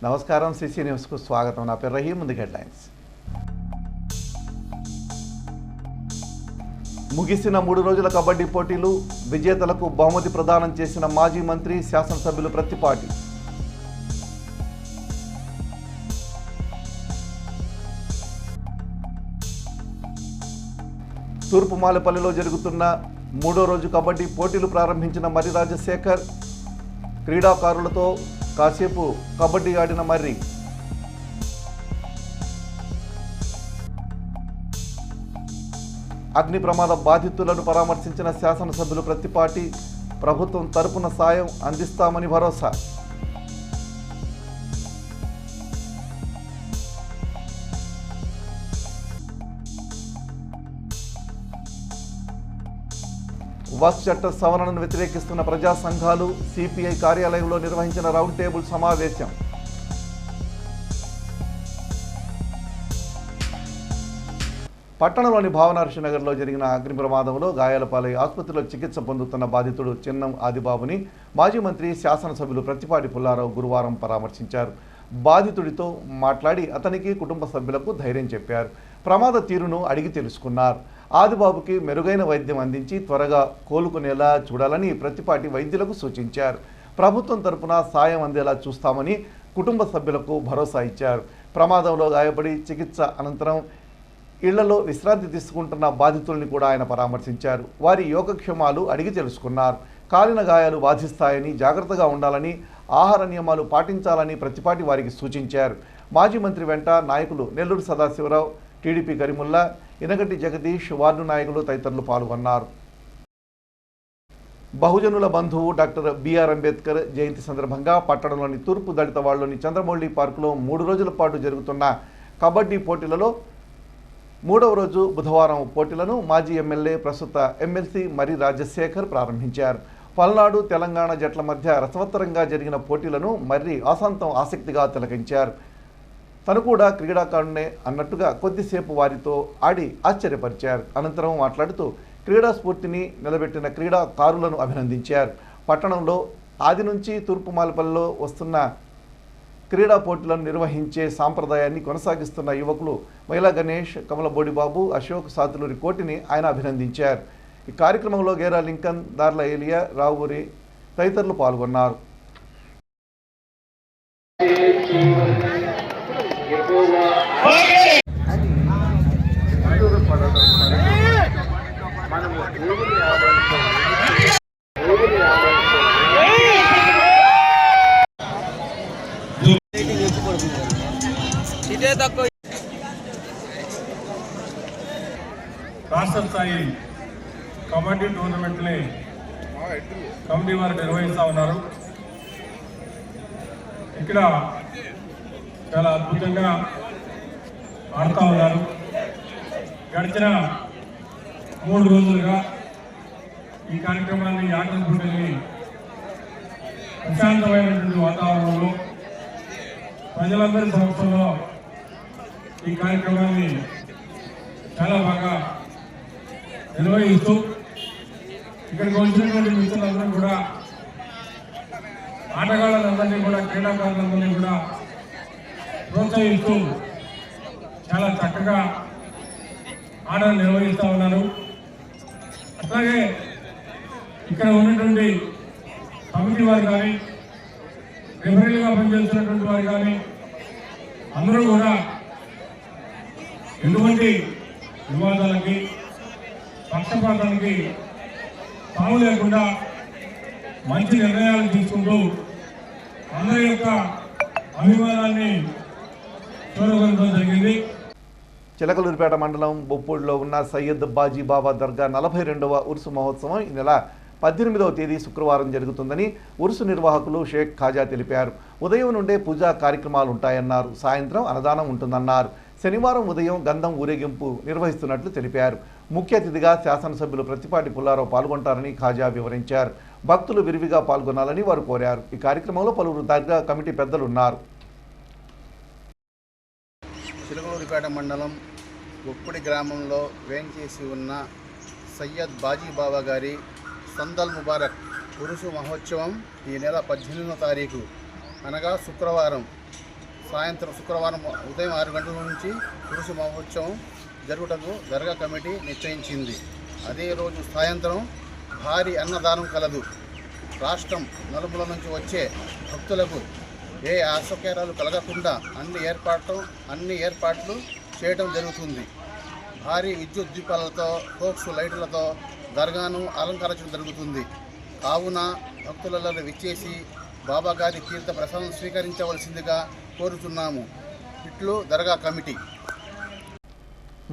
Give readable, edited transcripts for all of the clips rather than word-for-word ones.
నమస్కారం, సిసి న్యూస్కు స్వాగతం. నా పేరు రహీం. ముందు హెడ్లైన్స్. ముగిసిన 3 రోజుల కబడ్డీ పోటీలు, విజేతలకు బహుమతి ప్రదానం చేసిన మాజీ మంత్రి, శాసనసభ్యులు ప్రత్తిపాటి. తూర్పు మాలేపల్లిలో జరుగుతున్న 3వ రోజు కబడ్డీ పోటీలు ప్రారంభించిన మర్రి రాజశేఖర్. క్రీడాకారులతో కాసేపు కబడ్డీ ఆడిన మర్రి. అగ్ని ప్రమాద బాధితులను పరామర్శించిన శాసనసభ్యులు ప్రత్తిపాటి. ప్రభుత్వం తరపున సాయం అందిస్తామని భరోసా. వక్ఫ్ చట్ట సవరణను వ్యతిరేకిస్తున్న ప్రజా సంఘాలు సిపిఐ కార్యాలయంలో నిర్వహించిన రౌండ్ టేబుల్ సమావేశం. పట్టణంలోని భావనర్షినగర్లో జరిగిన అగ్ని ప్రమాదంలో గాయాల పాలై ఆసుపత్రిలో చికిత్స పొందుతున్న బాధితుడు చిన్నం ఆదిబాబుని మాజీ మంత్రి, శాసనసభ్యులు ప్రత్తిపాటి పుల్లారావు గురువారం పరామర్శించారు. బాధితుడితో మాట్లాడి అతనికి, కుటుంబ సభ్యులకు ధైర్యం చెప్పారు. ప్రమాద తీరును అడిగి తెలుసుకున్నారు. ఆదిబాబుకి మెరుగైన వైద్యం అందించి త్వరగా కోలుకునేలా చూడాలని ప్రత్తిపాటి వైద్యులకు సూచించారు. ప్రభుత్వం తరపున సాయం అందేలా చూస్తామని కుటుంబ సభ్యులకు భరోసా ఇచ్చారు. ప్రమాదంలో గాయపడి చికిత్స అనంతరం ఇళ్లలో విశ్రాంతి తీసుకుంటున్న బాధితుల్ని కూడా ఆయన పరామర్శించారు. వారి యోగక్షేమాలు అడిగి తెలుసుకున్నారు. కాలిన గాయాలు బాధిస్తాయని, జాగ్రత్తగా ఉండాలని, ఆహార నియమాలు పాటించాలని ప్రత్తిపాటి వారికి సూచించారు. మాజీ మంత్రి వెంట నాయకులు నెల్లూరు సదాశివరావు, టీడీపీ కరీముల్లా, ఇనగంటి జగదీష్, వార్డు నాయకులు తదితరులు పాల్గొన్నారు. బహుజనుల బంధువు డాక్టర్ బిఆర్ అంబేద్కర్ జయంతి సందర్భంగా పట్టణంలోని తూర్పు దళిత వాడలోని చంద్రమౌళి పార్కులో 3 రోజుల పాటు జరుగుతున్న కబడ్డీ పోటీలలో 3వ రోజు బుధవారం పోటీలను మాజీ ఎమ్మెల్యే, ప్రస్తుత ఎమ్మెల్సీ మర్రి రాజశేఖర్ ప్రారంభించారు. పల్నాడు, తెలంగాణ జట్ల మధ్య రసవత్తరంగా జరిగిన పోటీలను మర్రి ఆశాంతం ఆసక్తిగా తిలకించారు. తను కూడా క్రీడాకారుడే అన్నట్టుగా కొద్దిసేపు వారితో ఆడి ఆశ్చర్యపరిచారు. అనంతరం మాట్లాడుతూ క్రీడా స్ఫూర్తిని నిలబెట్టిన క్రీడాకారులను అభినందించారు. పట్టణంలో ఆది నుంచి తూర్పు మాలేపల్లిలో వస్తున్న క్రీడా పోటీలను నిర్వహించే సాంప్రదాయాన్ని కొనసాగిస్తున్న యువకులు మైలా గణేష్, కమలబోడి బాబు, అశోక్, సాతులూరి కోటిని ఆయన అభినందించారు. ఈ కార్యక్రమంలో గేరా లింకన్, దార్ల ఏలియా, రావురి తదితరులు పాల్గొన్నారు. రాష్ట్ర స్థాయి కబడ్డీ టోర్నమెంట్ని కమిటీ వారు నిర్వహిస్తూ ఉన్నారు. ఇక్కడ చాలా అద్భుతంగా ఆడుతూ ఉన్నారు. గడిచిన 3 రోజులుగా ఈ కార్యక్రమాన్ని ఆటంకుని ప్రశాంతమైనటువంటి వాతావరణంలో ప్రజలందరి సమక్షంలో ఈ కార్యక్రమాన్ని చాలా బాగా నిర్వహిస్తూ ఇక్కడికి వచ్చినటువంటి మిత్రులందరూ కూడా, ఆటగాళ్ళందరినీ కూడా, క్రీడాకారులందరినీ కూడా ప్రోత్సహిస్తూ చాలా చక్కగా ఆటలు నిర్వహిస్తూ ఉన్నారు. అట్లాగే ఇక్కడ ఉన్నటువంటి కమిటీ వారు కానీ, రెఫరీలుగా పనిచేస్తున్నటువంటి వారు కానీ అందరూ కూడా ఎటువంటి వివాదాలకి, పక్షపాతానికి తాము లేకుండా మంచి నిర్ణయాలు తీసుకుంటూ అందరి యొక్క అభిమానాన్ని చూరగొనడం జరిగింది. చిలకలూరిపేట మండలం బొప్పూడిలో ఉన్న సయ్యద్ బాజీ బాబా దర్గా 42వ ఉరుసు మహోత్సవం ఈ నెల 18వ తేదీ శుక్రవారం జరుగుతుందని ఉరుసు నిర్వాహకులు షేక్ ఖాజా తెలిపారు. ఉదయం నుండే పూజా కార్యక్రమాలు ఉంటాయన్నారు. సాయంత్రం అన్నదానం ఉంటుందన్నారు. శనివారం ఉదయం గంధం ఊరేగింపు నిర్వహిస్తున్నట్లు తెలిపారు. ముఖ్య అతిథిగా శాసనసభ్యులు ప్రత్తిపాటి పుల్లారావు పాల్గొంటారని ఖాజా వివరించారు. భక్తులు విరివిగా పాల్గొనాలని వారు కోరారు. ఈ కార్యక్రమంలో పలువురు దర్గా కమిటీ పెద్దలు ఉన్నారు. చిలకలూరిపేట మండలం ఉప్పుడి గ్రామంలో వేంచేసి ఉన్న సయ్యద్ బాజీ బాబా గారి సందల్ ముబారక్ ఉరుసు మహోత్సవం ఈ నెల 18వ తారీఖు అనగా శుక్రవారం సాయంత్రం శుక్రవారం ఉదయం 6 గంటల నుంచి పురుష మహోత్సవం జరుగుటకు దర్గా కమిటీ నిశ్చయించింది. అదే రోజు సాయంత్రం భారీ అన్నదానం కలదు. రాష్ట్రం నలుమూల నుంచి వచ్చే భక్తులకు ఏ అసౌకర్యాలు కలగకుండా అన్ని ఏర్పాట్లు చేయడం జరుగుతుంది. భారీ విద్యుత్ దీపాలతో ఫోక్స్ లైట్లతో దర్గాను అలంకరించడం జరుగుతుంది. కావున భక్తులలో విచ్చేసి బాబా గారి తీర్థ ప్రసాదం స్వీకరించవలసిందిగా కోరుతున్నాము. ఇట్లు దర్గా కమిటీ.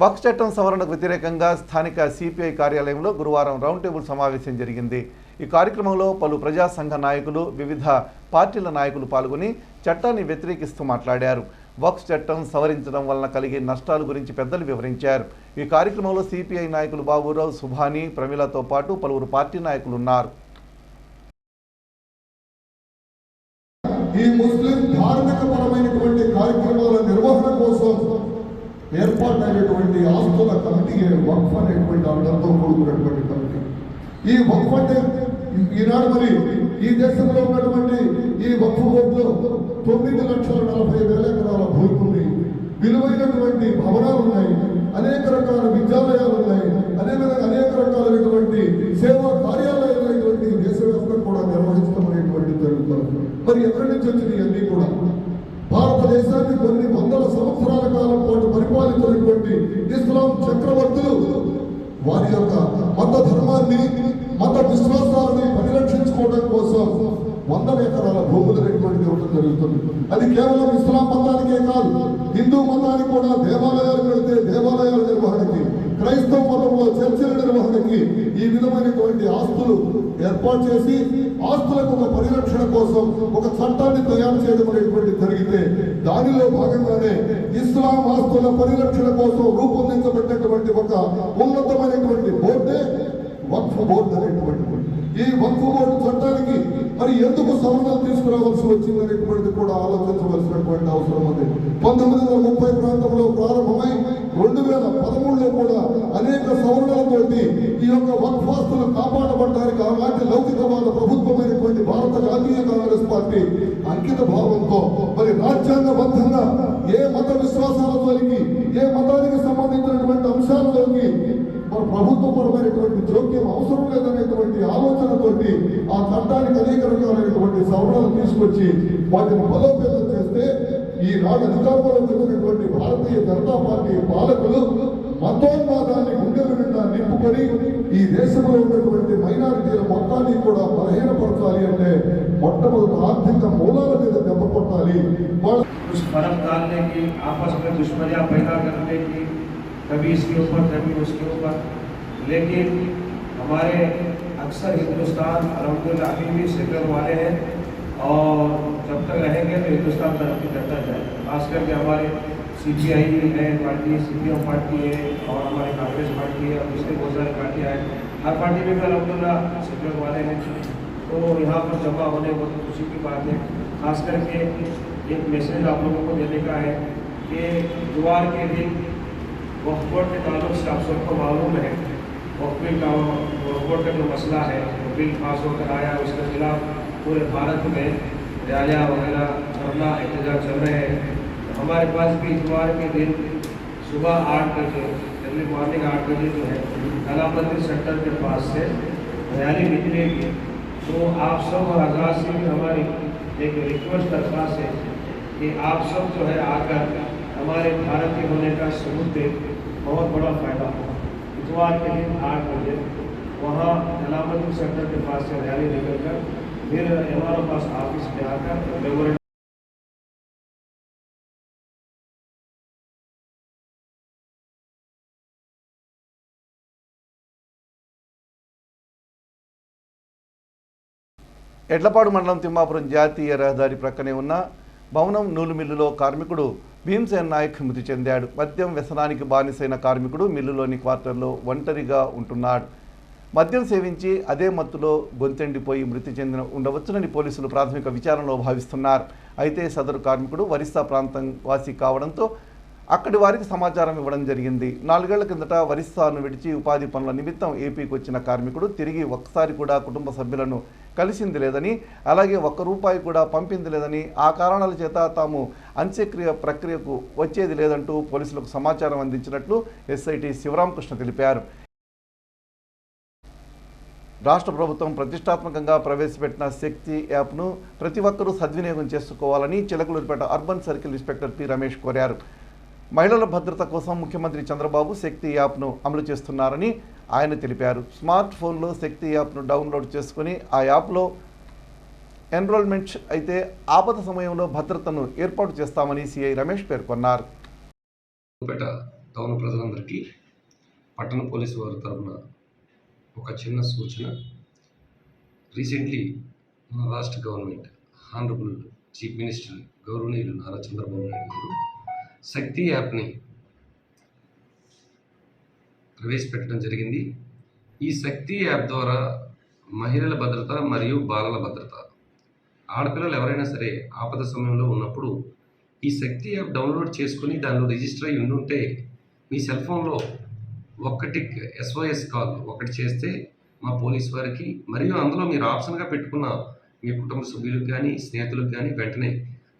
వక్ఫ్ చట్టం సవరణకు వ్యతిరేకంగా స్థానిక సిపిఐ కార్యాలయంలో గురువారం రౌండ్ టేబుల్ సమావేశం జరిగింది. ఈ కార్యక్రమంలో పలు ప్రజా సంఘ నాయకులు, వివిధ పార్టీల నాయకులు పాల్గొని చట్టాన్ని వ్యతిరేకిస్తూ మాట్లాడారు. వక్ఫ్ చట్టం సవరించడం వలన కలిగే నష్టాల గురించి పెద్దలు వివరించారు. ఈ కార్యక్రమంలో సిపిఐ నాయకులు బాబురావు, సుభాని, ప్రమిళతో పాటు పలువురు పార్టీ నాయకులు ఉన్నారు. ఈ ముస్లిం ధార్మిక పరమైనటువంటి కార్యక్రమాల నిర్వహణ కోసం ఏర్పాటైనటువంటి ఆస్తుల కమిటీ వక్ఫ్ అనేటువంటి అర్థంతో కూడుకున్నటువంటి కమిటీ. ఈ వక్ఫ్ అంటే ఈనాడు మరి ఈ దేశంలో ఉన్నటువంటి ఈ వక్ఫ్ బోర్డులో 9,40,000 ఎకరాల భూమి ఉంది. విలువైనటువంటి భవనాలు ఉన్నాయి, అనేక రకాల విద్యాలయాలు ఉన్నాయి, అదేవిధంగా అనేక రకాలైనటువంటి సేవా కార్యాలయాలైనటువంటి దేశవ్యాప్తంగా కూడా నిర్వహించడం అనేటువంటి జరుగుతుంది. మరి ఎక్కడి నుంచి వచ్చినాయి అన్నీ కూడా భారతదేశాన్ని కొన్ని వందల సంవత్సరాల కాలం పాటు పరిపాలించినటువంటి ఇస్లాం చక్రవర్తులు వారి యొక్క మత ధర్మాన్ని, మత విశ్వాసాలని పరిరక్షించుకోవడం కోసం 100 ఎకరాల భూములు అనేటువంటిది ఇవ్వడం జరుగుతుంది. అది కేవలం ఇస్లాం మతానికే కాదు, హిందూ మతానికి కూడా దేవాలయాలు కడితే దేవాలయాల నిర్వహణకి, క్రైస్తవ మతంలో చర్చిల నిర్వహణకి ఈ విధమైనటువంటి ఆస్తులు ఏర్పాటు చేసి ఆస్తులకు ఒక పరిరక్షణ కోసం ఒక చట్టాన్ని తయారు చేయడం అనేటువంటి జరిగితే దానిలో భాగంగానే ఇస్లాం ఆస్తుల పరిరక్షణ కోసం రూపొందించబడినటువంటి ఒక ఉన్నతమైనటువంటి బోర్డే వక్ఫ్ బోర్డు అనేటువంటి. ఈ వక్ఫ్ బోర్డు చట్టానికి మరి ఎందుకు సవరణలు తీసుకురావాల్సి వచ్చింది అనేటువంటిది కూడా ఆలోచించవలసినటువంటి అవసరం ఉంది. 1930 ప్రాంతంలో ప్రారంభమై 2013లో కూడా అనేక సవరణలతోటి ఈ యొక్క వక్ఫ్ ఆస్తులు కాపాడబడడానికి అలాంటి లౌకికవాద ప్రభుత్వమైనటువంటి భారత జాతీయ కాంగ్రెస్ పార్టీ అంకిత భావంతో మరి రాజ్యాంగబద్ధంగా ఏ మత విశ్వాసాలలోకి, ఏ మతానికి సంబంధించినటువంటి అంశాలలోకి మరి ప్రభుత్వపరమైనటువంటి జోక్యం అవసరం లేదనేటువంటి ఆలోచనతోటి ఆ చట్టానికి అనేక రకాలైనటువంటి సవరణలు తీసుకొచ్చి వాటిని బలోపేతం చేస్తే ఈనాడు అధికారంలోకి వచ్చినటువంటి భారతీయ జనతా పార్టీ పాలకులు మతోన్మాదాన్ని గుండెల నిండా నింపుకొని ఈ దేశంలో ఉన్నటువంటి మైనారిటీల మొత్తాన్ని కూడా బలహీనపరచాలి అంటే మొట్టమొదటి ఆర్థిక మూలాల మీద దెబ్బ కొట్టాలి. कभी इसके ऊपर कभी उसके ऊपर, लेकिन हमारे अक्सर हिंदुस्तान अल्हम्दुलिल्लाह अभी भी सेक्युलर वाले हैं और जब तक रहेंगे तो हिंदुस्तान तरक्की करता जाए. खास करके हमारे CPI है पार्टी, CPM पार्टी है और हमारे कांग्रेस पार्टी है और दूसरी बहुत सारी पार्टियाँ हैं. हर पार्टी में भी अल्हम्दुलिल्लाह सेक्युलर वाले हैं, तो यहाँ पर जमा होने बहुत खुशी की बात है. खास करके एक मैसेज आप लोगों को देने का है कि इतवार के दिन वक्फ बोर्ड के ताल्लुक से आप सबको मालूम है वक्फ बोर्ड का जो मसला है बिल पास होकर आया, उसके खिलाफ पूरे भारत में रैलियाँ वगैरह धरना एहतजाज चल रहे हैं. हमारे पास भी इतवार के दिन सुबह 8 बजे अर्ली मॉर्निंग 8 बजे जो है कला मंदिर सेंटर के पास से रैली निकलेगी. तो आप सब हजरात से भी हमारी एक रिक्वेस्ट दरख्वास्त है कि आप सब जो है आकर हमारे भारत के होने का सबूत दे, बहुत बड़ा फायदा हो. इतवार के दिन 8 बजे वहाँ कलामंदिर सेंटर के पास से रैली निकलकर फिर हमारे पास ऑफिस में आकर मेमोरेंडम ఎడ్లపాడు మండలం తిమ్మాపురం జాతీయ రహదారి ప్రక్కనే ఉన్న భవనం నూలు మిల్లులో కార్మికుడు భీమ్సేన్ నాయక్ మృతి చెందాడు. మద్యం వ్యసనానికి బానిసైన కార్మికుడు మిల్లులోని క్వార్టర్లో ఒంటరిగా ఉంటున్నాడు. మద్యం సేవించి అదే మత్తులో గొంతెండిపోయి మృతి చెందిన ఉండవచ్చునని పోలీసులు ప్రాథమిక విచారణలో భావిస్తున్నారు. అయితే సదరు కార్మికుడు ఒరిస్సా ప్రాంతం వాసి కావడంతో అక్కడి వారికి సమాచారం ఇవ్వడం జరిగింది. 4 ఏళ్ల కిందట ఒరిస్సాను విడిచి ఉపాధి పనుల నిమిత్తం ఏపీకి వచ్చిన కార్మికుడు తిరిగి ఒక్కసారి కూడా కుటుంబ సభ్యులను కలిసింది లేదని, అలాగే ఒక్క రూపాయి కూడా పంపింది లేదని, ఆ కారణాల చేత తాము అంత్యక్రియ ప్రక్రియకు వచ్చేది లేదంటూ పోలీసులకు సమాచారం అందించినట్లు ఎస్ఐటి శివరామకృష్ణ తెలిపారు. రాష్ట్ర ప్రభుత్వం ప్రతిష్టాత్మకంగా ప్రవేశపెట్టిన శక్తి యాప్ను ప్రతి ఒక్కరూ సద్వినియోగం చేసుకోవాలని Chilakaluripet urban circle inspector P Ramesh కోరారు. మహిళల భద్రత కోసం ముఖ్యమంత్రి చంద్రబాబు శక్తి యాప్ను అమలు చేస్తున్నారని ఆయన తెలిపారు. స్మార్ట్ ఫోన్లో శక్తి యాప్ను డౌన్లోడ్ చేసుకుని ఆ యాప్లో ఎన్రోల్మెంట్ అయితే ఆపద సమయంలో భద్రతను ఏర్పాటు చేస్తామని సిఐ రమేష్ పేర్కొన్నారు. టౌన్ ప్రజలందరికీ పట్టణ పోలీసు వారి తరఫున ఒక చిన్న సూచన. రీసెంట్లీ మన రాష్ట్ర గవర్నమెంట్ హానరబుల్ చీఫ్ మినిస్టర్ గౌరవనీయులు నారా చంద్రబాబు నాయుడు గారు శక్తి యాప్ని ప్రవేశపెట్టడం జరిగింది. ఈ శక్తి యాప్ ద్వారా మహిళల భద్రత మరియు బాలల భద్రత, ఆడపిల్లలు ఎవరైనా సరే ఆపద సమయంలో ఉన్నప్పుడు ఈ శక్తి యాప్ డౌన్లోడ్ చేసుకుని దానిలో రిజిస్టర్ అయి ఉండుంటే మీ సెల్ ఫోన్లో ఒక్కటి SOS కాల్ ఒకటి చేస్తే మా పోలీస్ వారికి, మరియు అందులో మీరు ఆప్షన్గా పెట్టుకున్న మీ కుటుంబ సభ్యులకు కానీ స్నేహితులకు కానీ వెంటనే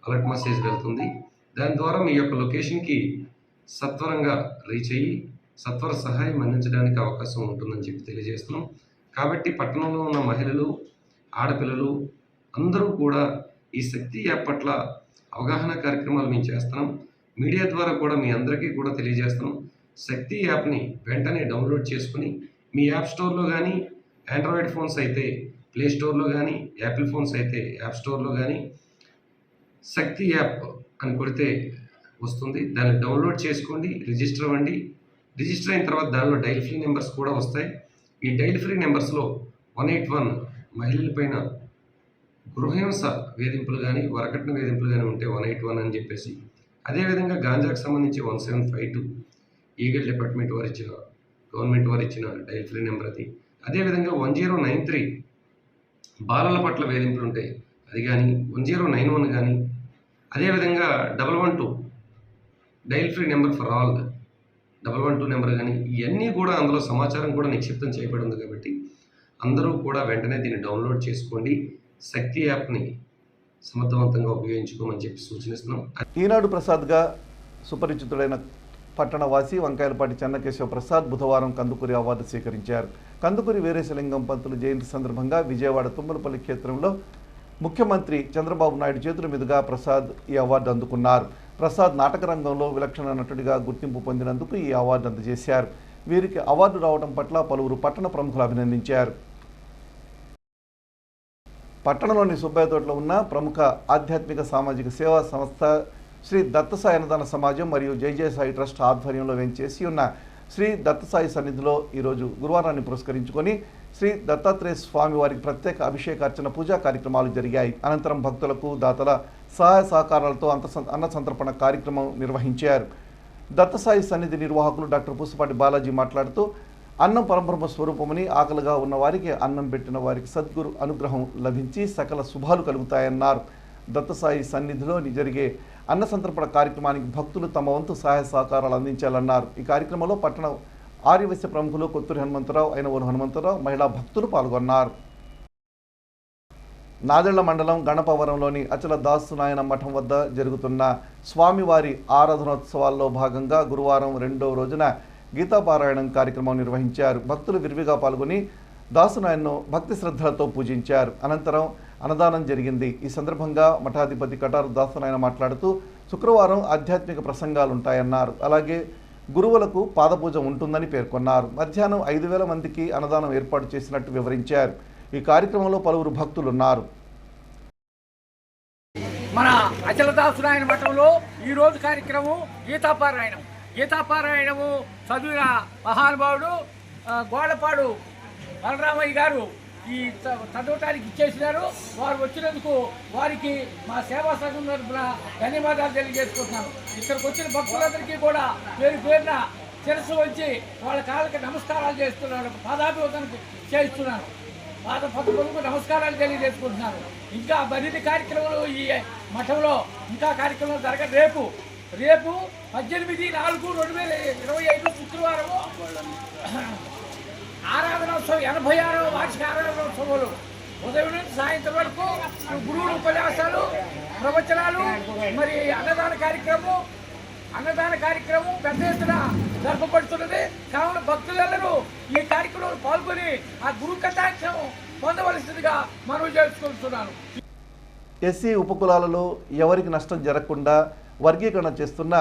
అలర్ట్ మెసేజ్ వెళ్తుంది. దాని ద్వారా మీ యొక్క లొకేషన్కి సత్వరంగా రీచ్ అయ్యి సత్వర సహాయం అందించడానికి అవకాశం ఉంటుందని చెప్పి తెలియజేస్తున్నాం. కాబట్టి పట్టణంలో ఉన్న మహిళలు, ఆడపిల్లలు అందరూ కూడా ఈ శక్తి యాప్ పట్ల అవగాహన కార్యక్రమాలు మేము చేస్తున్నాం. మీడియా ద్వారా కూడా మీ అందరికీ కూడా తెలియజేస్తున్నాం. శక్తి యాప్ని వెంటనే డౌన్లోడ్ చేసుకుని మీ యాప్ స్టోర్లో కానీ, ఆండ్రాయిడ్ ఫోన్స్ అయితే ప్లే స్టోర్లో కానీ, యాపిల్ ఫోన్స్ అయితే యాప్ స్టోర్లో కానీ శక్తి యాప్ అని కొడితే వస్తుంది. దాన్ని డౌన్లోడ్ చేసుకోండి, రిజిస్టర్ అవ్వండి. రిజిస్టర్ అయిన తర్వాత దానిలో డైల్ ఫ్రీ నెంబర్స్ కూడా వస్తాయి. ఈ డైల్ ఫ్రీ నెంబర్స్లో 181 మహిళలపైన గృహహింస వేధింపులు కానీ, వరకట్న వేధింపులు కానీ ఉంటే 181 అని చెప్పేసి, అదేవిధంగా గాంజాకు సంబంధించి 1752 ఈగల్ డిపార్ట్మెంట్ వారు ఇచ్చిన, గవర్నమెంట్ వారు ఇచ్చిన డైల్ ఫ్రీ నెంబర్ అది. అదేవిధంగా 1093 బాలల పట్ల వేధింపులు ఉంటాయి అది కానీ, 1091 కానీ, అదేవిధంగా 112 dial free number for all 112 number కానీ, ఇవన్నీ కూడా అందులో సమాచారం కూడా నిక్షిప్తం చేయబడి ఉంది. కాబట్టి అందరూ కూడా వెంటనే దీన్ని డౌన్లోడ్ చేసుకోండి, శక్తి యాప్ని సమర్థవంతంగా ఉపయోగించుకోమని చెప్పి సూచనిస్తున్నాం. ఈనాడు ప్రసాద్గా సుపరిచితుడైన పట్టణవాసి వంకాయలపాటి చెన్నకేశవ ప్రసాద్ బుధవారం కందుకూరి అవార్డు స్వీకరించారు. కందుకూరి వీరేశలింగం పంతులు జయంతి సందర్భంగా విజయవాడ తుమ్మలపల్లి క్షేత్రంలో ముఖ్యమంత్రి చంద్రబాబు నాయుడు చేతుల మీదుగా ప్రసాద్ ఈ అవార్డు అందుకున్నారు. ప్రసాద్ నాటక రంగంలో విలక్షణ నటుడిగా గుర్తింపు పొందినందుకు ఈ అవార్డు అందజేశారు. వీరికి అవార్డు రావడం పట్ల పలువురు పట్టణ ప్రముఖులు అభినందించారు. పట్టణంలోని సుబ్బయ్య తోటలో ఉన్న ప్రముఖ ఆధ్యాత్మిక సామాజిక సేవా సంస్థ శ్రీ దత్తసాయి అన్నదాన సమాజం మరియు జై సాయి ట్రస్ట్ ఆధ్వర్యంలో వేంచేసి ఉన్న శ్రీ దత్తసాయి సన్నిధిలో ఈరోజు గురువారాన్ని పురస్కరించుకొని శ్రీ దత్తాత్రేయ స్వామి వారికి ప్రత్యేక అభిషేకార్చన పూజా కార్యక్రమాలు జరిగాయి. అనంతరం భక్తులకు దాతల సహాయ సహకారాలతో అన్న సంతర్పణ కార్యక్రమం నిర్వహించారు. దత్తసాయి సన్నిధి నిర్వాహకులు డాక్టర్ పూసపాటి బాలాజీ మాట్లాడుతూ, అన్నం పరబ్రహ్మ స్వరూపమని, ఆకలిగా ఉన్న వారికి అన్నం పెట్టిన వారికి సద్గురు అనుగ్రహం లభించి సకల శుభాలు కలుగుతాయన్నారు. దత్తసాయి సన్నిధిలో జరిగే అన్న సంతర్పణ కార్యక్రమానికి భక్తులు తమ వంతు సహాయ సహకారాలు అందించాలన్నారు. ఈ కార్యక్రమంలో పట్టణ ఆర్యవైశ్య ప్రముఖులు కొత్తూరి హనుమంతరావు, అయినవోలు హనుమంతరావు, మహిళా భక్తులు పాల్గొన్నారు. నాదెళ్ల మండలం గణపవరంలోని అచల దాసునాయన మఠం వద్ద జరుగుతున్న స్వామివారి ఆరాధనోత్సవాల్లో భాగంగా గురువారం 2వ రోజున గీతాపారాయణం కార్యక్రమం నిర్వహించారు. భక్తులు విరివిగా పాల్గొని దాసునాయన్ను భక్తి శ్రద్ధలతో పూజించారు. అనంతరం అన్నదానం జరిగింది. ఈ సందర్భంగా మఠాధిపతి కటారు దాసునాయన మాట్లాడుతూ, శుక్రవారం ఆధ్యాత్మిక ప్రసంగాలు ఉంటాయన్నారు. అలాగే గురువులకు పాదపూజ ఉంటుందని పేర్కొన్నారు. మధ్యాహ్నం 5,000 మందికి అన్నదానం ఏర్పాటు చేసినట్టు వివరించారు. ఈ కార్యక్రమంలో పలువురు భక్తులున్నారు. మన అచలదాసునాయన మఠంలో ఈరోజు కార్యక్రమం గీతాపారాయణము చదివిన మహానుభావుడు గోడపాడు బలరామయ్య గారు ఈ చదవటానికి ఇచ్చేసినారు. వారు వచ్చినందుకు వారికి మా సేవా సంఘం తరఫున ధన్యవాదాలు తెలియజేసుకుంటున్నాను. ఇక్కడికి వచ్చిన భక్తులందరికీ కూడా పేరున శిరస్సు వచ్చి వాళ్ళ కాళ్ళకి నమస్కారాలు చేస్తున్నాను, పాదాభివందనకు చేయిస్తున్నాను, పాదపద్మకు నమస్కారాలు తెలియజేసుకుంటున్నాను. ఇంకా మరిన్ని కార్యక్రమాలు ఈ మఠంలో ఇంకా కార్యక్రమాలు జరగదు. రేపు 18/4/2025 శుక్రవారము ఆరాధనోత్సవం 86వ వార్షిక ఆరాధనోత్సవాలు ఉదయం నుంచి సాయంత్రం వరకు గురువులు ఉపన్యాసాలు, ప్రవచనాలు, మరి అన్నదాన కార్యక్రమం పెద్ద ఎత్తున జరపబడుతున్నది. కావున భక్తులందరూ ఈ కార్యక్రమంలో పాల్గొని ఆ గురు కటాక్షం పొందవలసిందిగా మనవి చేసుకుంటున్నాను. ఎస్సీ ఉపకులాలలో ఎవరికి నష్టం జరగకుండా వర్గీకరణ చేస్తున్న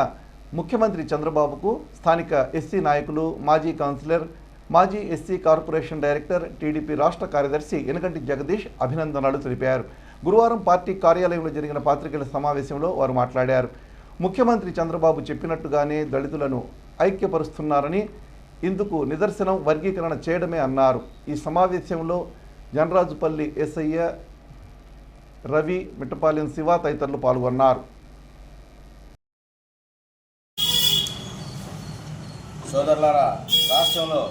ముఖ్యమంత్రి చంద్రబాబుకు స్థానిక ఎస్సీ నాయకులు, మాజీ కౌన్సిలర్, మాజీ ఎస్సీ కార్పొరేషన్ డైరెక్టర్, టీడీపీ రాష్ట్ర కార్యదర్శి ఎనకంటి జగదీష్ అభినందనలు తెలిపారు. గురువారం పార్టీ కార్యాలయంలో జరిగిన పాత్రికేయుల సమావేశంలో వారు మాట్లాడారు. ముఖ్యమంత్రి చంద్రబాబు చెప్పినట్టుగానే దళితులను ఐక్యపరుస్తున్నారని, ఇందుకు నిదర్శనం వర్గీకరణ చేయడమే అన్నారు. ఈ సమావేశంలో జనరాజుపల్లి ఎస్ఐ రవి, మిట్టపాలెం శివ తదితరులు పాల్గొన్నారు. సోదరులారా, రాష్ట్రంలో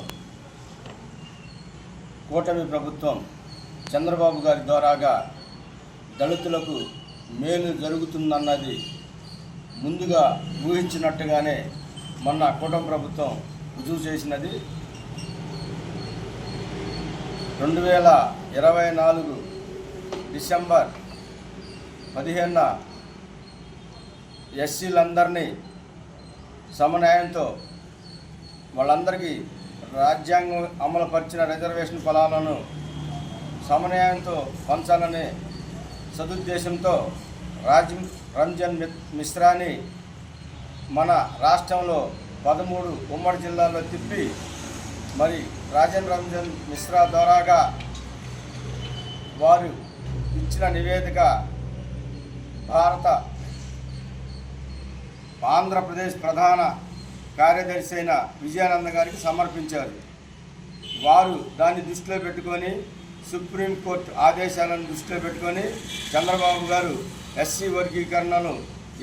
కూటమి ప్రభుత్వం చంద్రబాబు గారి ద్వారాగా దళితులకు మేలు జరుగుతుందన్నది ముందుగా ఊహించినట్టుగానే మొన్న కూటమి ప్రభుత్వం రుజువు చేసినది. 2024 డిసెంబర్ 15న ఎస్సీలందరినీ సమన్వయంతో వాళ్ళందరికీ రాజ్యాంగం అమలుపరిచిన రిజర్వేషన్ ఫలాలను సమన్వయంతో పంచాలనే సదుద్దేశంతో రంజన్ మిశ్రాని మన రాష్ట్రంలో 13 ఉమ్మడి జిల్లాల్లో తిప్పి మరి రంజన్ మిశ్రా ద్వారాగా వారు ఇచ్చిన నివేదిక ఆంధ్రప్రదేశ్ ప్రధాన కార్యదర్శి అయిన విజయానంద గారికి సమర్పించారు. వారు దాన్ని దృష్టిలో పెట్టుకొని సుప్రీంకోర్టు ఆదేశాలను దృష్టిలో పెట్టుకొని చంద్రబాబు గారు ఎస్సీ వర్గీకరణను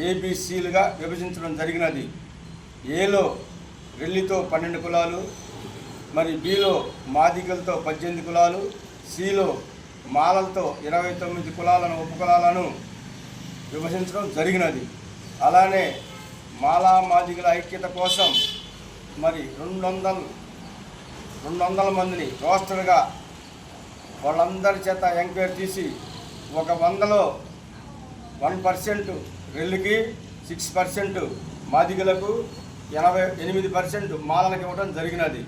ఏబీసీలుగా విభజించడం జరిగినది. ఏలో రెల్లితో 12 కులాలు, మరి బిలో మాదిగలతో 18 కులాలు, సిలో మాలలతో 29 కులాలను ఉపకులాలను విభజించడం జరిగినది. అలానే మాలా మాదిగల ఐక్యత కోసం మరి 200 మందిని రోస్టర్గా వాళ్ళందరి చేత ఎంక్వైరీ తీసి ఒక 100లో 1% రెల్లికి, 6% మాదిగలకు, 88% మాలలకు ఇవ్వడం జరిగినది.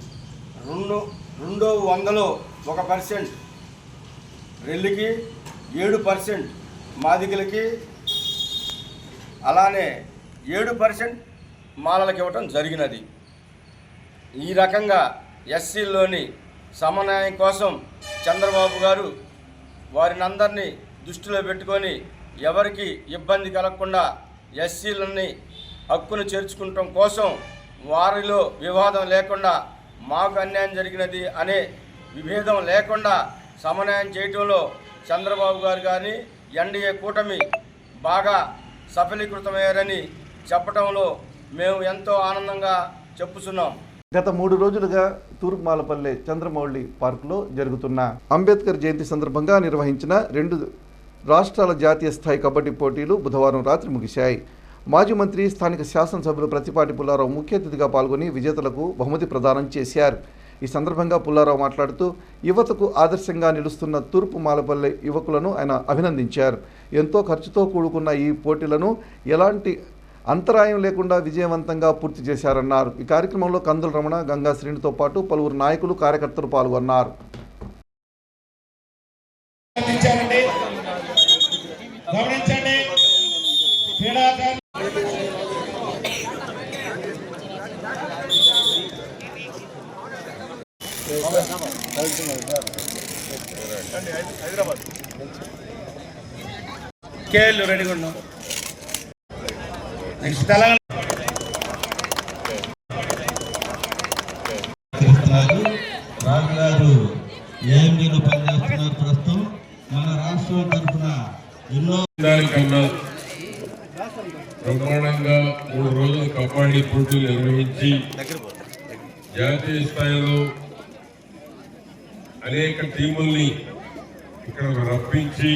రెండో 100లో 1% రెల్లికి, 7% మాదిగలకి, అలానే 7% మాలలకు ఇవ్వటం జరిగినది. ఈ రకంగా ఎస్సీలోని సమన్వయం కోసం చంద్రబాబు గారు వారినందరినీ దృష్టిలో పెట్టుకొని ఎవరికి ఇబ్బంది కలగకుండా ఎస్సీలని హక్కును చేర్చుకుంటం కోసం వారిలో వివాదం లేకుండా మాకు అన్యాయం జరిగినది అనే విభేదం లేకుండా సమన్వయం చేయటంలో చంద్రబాబు గారు కానీ ఎన్డీఏ కూటమి బాగా సఫలీకృతమయ్యారని చెప్పడంలో మేము ఎంతో ఆనందంగా చెప్పుతున్నాం. గత 3 రోజులుగా తూర్పుమాలపల్లె చంద్రమౌళి పార్కులో జరుగుతున్న అంబేద్కర్ జయంతి సందర్భంగా నిర్వహించిన 2 రాష్ట్రాల జాతీయ స్థాయి కబడ్డీ పోటీలు బుధవారం రాత్రి ముగిశాయి. మాజీ మంత్రి, స్థానిక శాసనసభ్యులు ప్రత్తిపాటి పుల్లారావు ముఖ్య అతిథిగా పాల్గొని విజేతలకు బహుమతి ప్రదానం చేశారు. ఈ సందర్భంగా పుల్లారావు మాట్లాడుతూ యువతకు ఆదర్శంగా నిలుస్తున్న తూర్పుమాలపల్లె యువకులను ఆయన అభినందించారు. ఎంతో ఖర్చుతో కూడుకున్న ఈ పోటీలను ఎలాంటి అంతరాయం లేకుండా విజయవంతంగా పూర్తి చేశారన్నారు. ఈ కార్యక్రమంలో కందుల రమణ, గంగా శ్రేణితో పాటు పలువురు నాయకులు, కార్యకర్తలు పాల్గొన్నారు. కేళ్ళు రెడీగా ఉన్నాం. నెక్స్ట్ తెలంగాణ రాజుగారు ఏఎండీలో పనిచేస్తున్నారు. ప్రస్తుతం మన రాష్ట్రం తరఫున ఎన్నో దానికన్నా బ్రహ్మాండంగా 3 రోజులు కబడ్డీ పోటీలు నిర్వహించి జాతీయ స్థాయిలో అనేక టీముల్ని ఇక్కడ రప్పించి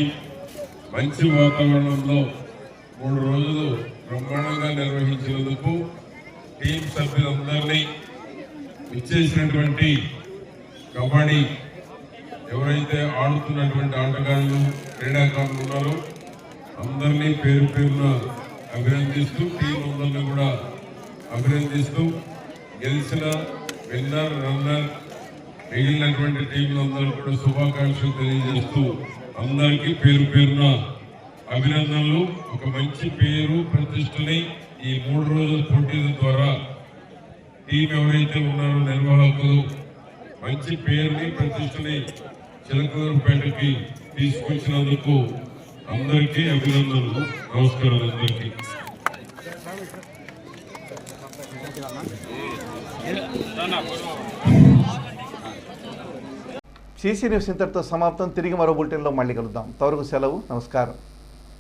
మంచి వాతావరణంలో 3 రోజులు బ్రహ్మాండంగా నిర్వహించినందుకు టీం సభ్యులందరినీ ఇచ్చేసినటువంటి కబడ్డీ ఎవరైతే ఆడుతున్నటువంటి ఆటగాళ్ళు క్రీడాకారులు ఉన్నారో అందరినీ పేరు పేరున అభినందిస్తూ టీం అందరినీ కూడా అభినందిస్తూ గెలిచిన విన్నర్ రన్నర్ మిగిలినటువంటి టీంలందరూ కూడా శుభాకాంక్షలు తెలియజేస్తూ అందరికీ పేరు పేరున అభినందనలు. ఒక మంచి పేరు ప్రతిష్టని ఈ 3 రోజుల పోటీల ద్వారా టీం ఎవరైతే ఉన్నారో నిర్వాహకులు మంచి పేరుని ప్రతిష్టని చిలకలూరుపేటకి తీసుకొచ్చినందుకు అందరికీ అభినందనలు. నమస్కారం అందరికీ. CC న్యూస్ ఇంతటితో సమాప్తం. తిరిగి మరో బులెటిన్లో మళ్ళీ కలుద్దాం. అంతవరకు సెలవు. నమస్కారం.